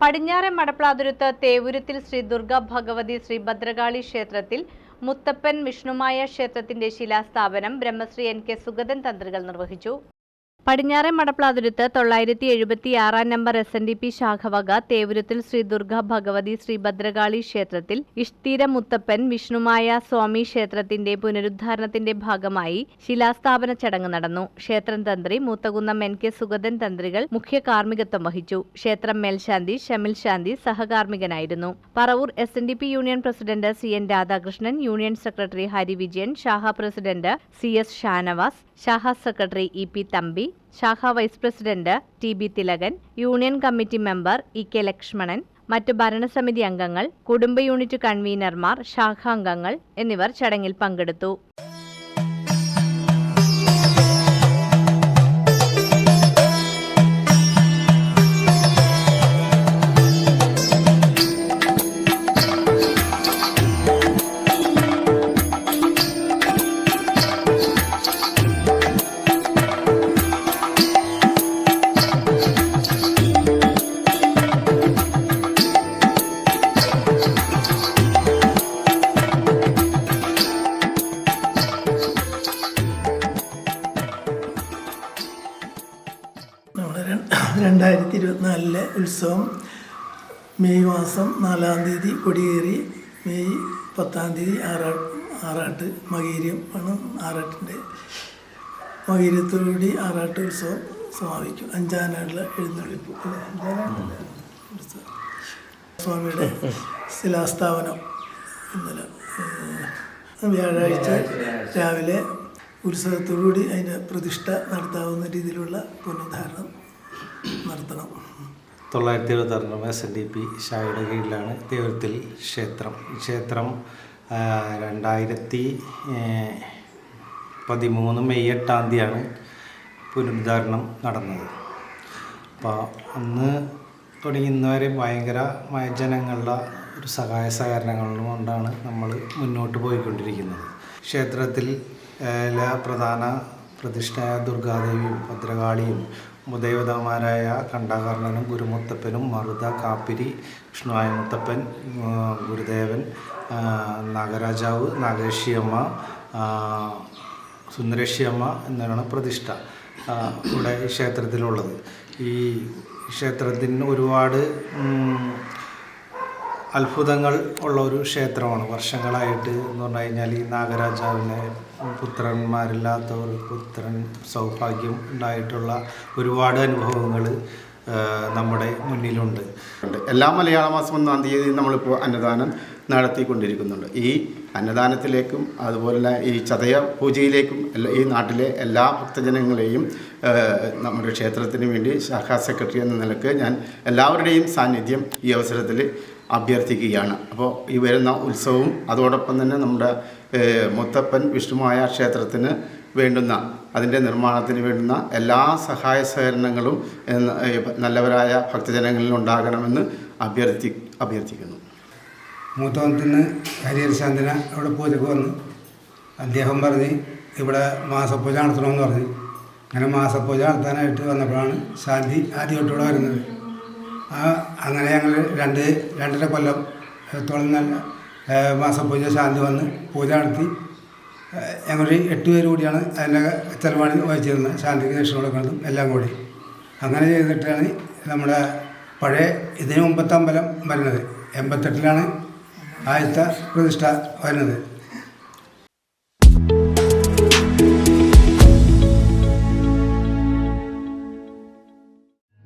പടിഞ്ഞാറെ മടപ്ലാതുരുത്ത് തേവൂരത്തിൽ ശ്രീ ദുർഗ ഭഗവതി ശ്രീ ഭദ്രകാളി ക്ഷേത്രത്തിൽ മുത്തപ്പൻ വിഷ്ണുമായ ക്ഷേത്രത്തിന്റെ ശിലാസ്ഥാപനം ബ്രഹ്മശ്രീ N.K. സുഗതൻ തന്ത്രികൾ നിർവഹിച്ചു. പടിഞ്ഞാറെ മടപ്ലാതുരുത്ത് 976 നമ്പർ SNDP ശാഖവക തേവൂരത്തിൽ ശ്രീ ദുർഗ ഭഗവതി ശ്രീ ഭദ്രകാളി ക്ഷേത്രത്തിൽ ഇഷ്തീര മുത്തപ്പൻ വിഷ്ണുമായ സ്വാമി ക്ഷേത്രത്തിന്റെ പുനരുദ്ധാരണത്തിന്റെ ഭാഗമായി ശിലാസ്ഥാപന ചടങ്ങ് നടന്നു. ക്ഷേത്രം തന്ത്രി മൂത്തകുന്നം N.K. സുഗതൻ തന്ത്രികൾ മുഖ്യ കാർമ്മികത്വം വഹിച്ചു. ക്ഷേത്രം മേൽശാന്തി ഷമിൽ ശാന്തി സഹകാർമ്മികനായിരുന്നു. Paravur SNDP union president CN Radhakrishnan, union secretary Hari Vijayan, ശാഖ പ്രസിഡന്റ് CS ഷാനവാസ്, ശാഖാ സെക്രട്ടറി EP തമ്പി, ശാഖാ vice president TB Thilakan, union committee member EK Lakshmanan, മറ്റ് ഭരണസമിതി അംഗങ്ങൾ, കുടുംബ യൂണിറ്റ് കൺവീനർമാർ, ശാഖാംഗങ്ങൾ എന്നിവർ ചടങ്ങിൽ പങ്കെടുത്തു. നമ്മുടെ 2024 ഉത്സവം മെയ് മാസം 4-ാം തീയതി കൊടിയേറി മെയ് 10-ാം തീയതി ആറാട്ട് മകീര്യം ആണ്. ആറാട്ടിൻ്റെ മകീര്യത്തോടുകൂടി ആറാട്ട് ഉത്സവം സമാപിക്കും. 5-ആനകളുടെ എഴുന്നള്ളിപ്പ് ഉത്സവം സ്വാമിയുടെ ശിലാസ്ഥാപനം ഇന്നലെ വ്യാഴാഴ്ച രാവിലെ ഉത്സവത്തോടുകൂടി അതിൻ്റെ പ്രതിഷ്ഠ നടത്താവുന്ന രീതിയിലുള്ള പുനരുദ്ധാരണം നടത്തണം. 976 SNDP ശാഖയുടെ കീഴിലാണ് തേവൂരത്തിൽ ക്ഷേത്രം. ക്ഷേത്രം 2013 മെയ് 8-ാം തീയതിയാണ് പുനരുദ്ധാരണം നടന്നത്. അപ്പോൾ അന്ന് തുടങ്ങി ഇന്നുവരെ ഭയങ്കരമായ ജനങ്ങളുടെ ഒരു സഹായ സഹകരണങ്ങൾ കൊണ്ടാണ് നമ്മൾ മുന്നോട്ട് പോയിക്കൊണ്ടിരിക്കുന്നത്. ക്ഷേത്രത്തിൽ പ്രധാന പ്രതിഷ്ഠയായ ദുർഗാദേവിയും ഭദ്രകാളിയും മുദൈവതമാരായ കണ്ടാകർണനും ഗുരുമുത്തപ്പനും മറുത കാപ്പിരി വിഷ്ണുവായ മുത്തപ്പൻ ഗുരുദേവൻ നാഗരാജാവ് നാഗേഷിയമ്മ സുന്ദരേഷിയമ്മ എന്നാണ് പ്രതിഷ്ഠ ഇവിടെ ഈ ക്ഷേത്രത്തിലുള്ളത്. ഈ ക്ഷേത്രത്തിന് ഒരുപാട് അത്ഭുതങ്ങൾ ഉള്ള ഒരു ക്ഷേത്രമാണ്. വർഷങ്ങളായിട്ട് എന്ന് പറഞ്ഞു കഴിഞ്ഞാൽ ഈ നാഗരാജാവിനെ പുത്രന്മാരില്ലാത്ത ഒരു പുത്രൻ സൗഭാഗ്യം ഉണ്ടായിട്ടുള്ള ഒരുപാട് അനുഭവങ്ങൾ നമ്മുടെ മുന്നിലുണ്ട്. എല്ലാ മലയാള മാസം 1-ാം തീയതി നമ്മളിപ്പോൾ അന്നദാനം നടത്തിക്കൊണ്ടിരിക്കുന്നുണ്ട്. ഈ അന്നദാനത്തിലേക്കും അതുപോലെ ഈ ചതയ പൂജയിലേക്കും ഈ നാട്ടിലെ എല്ലാ ഭക്തജനങ്ങളെയും നമ്മുടെ ക്ഷേത്രത്തിന് വേണ്ടി ശാഖാ സെക്രട്ടറി എന്ന നിലക്ക് ഞാൻ എല്ലാവരുടെയും സാന്നിധ്യം ഈ അവസരത്തിൽ അഭ്യർത്ഥിക്കുകയാണ്. അപ്പോൾ ഈ വരുന്ന ഉത്സവവും അതോടൊപ്പം തന്നെ നമ്മുടെ മുത്തപ്പൻ വിഷ്ണുമായ ക്ഷേത്രത്തിന് വേണ്ടുന്ന അതിൻ്റെ നിർമ്മാണത്തിന് വേണ്ടുന്ന എല്ലാ സഹായ സഹകരണങ്ങളും നല്ലവരായ ഭക്തജനങ്ങളിൽ ഉണ്ടാകണമെന്ന് അഭ്യർത്ഥിക്കുന്നു. മൂത്തോണത്തിന് ഹരിഹര ശാന്തിന ഇവിടെ പൂജക്ക് വന്ന് അദ്ദേഹം പറഞ്ഞ് ഇവിടെ മാസപ്പൂജ നടത്തണമെന്ന് പറഞ്ഞ് അങ്ങനെ മാസപ്പൂജ നടത്താനായിട്ട് വന്നപ്പോഴാണ് ശാന്തി ആദ്യമായിട്ട് ഇവിടെ വരുന്നത്. അങ്ങനെ ഞങ്ങൾ 2-2.5 കൊല്ലത്തോളം നല്ല മാസപ്പൂജ ശാന്തി വന്ന് പൂജ നടത്തി. ഞങ്ങൾ 8 പേര് കൂടിയാണ് അതിൻ്റെ ചെലവാണ് വഹിച്ചിരുന്നത്. ശാന്തിക്ക് ദക്ഷിണ കൊടുക്കുന്നതും എല്ലാം കൂടി അങ്ങനെ ചെയ്തിട്ടാണ് നമ്മുടെ പഴയ ഇതിന് മുമ്പത്തെ അമ്പലം വരുന്നത്. 88-ലാണ് ആദ്യത്തെ പ്രതിഷ്ഠ വരുന്നത്.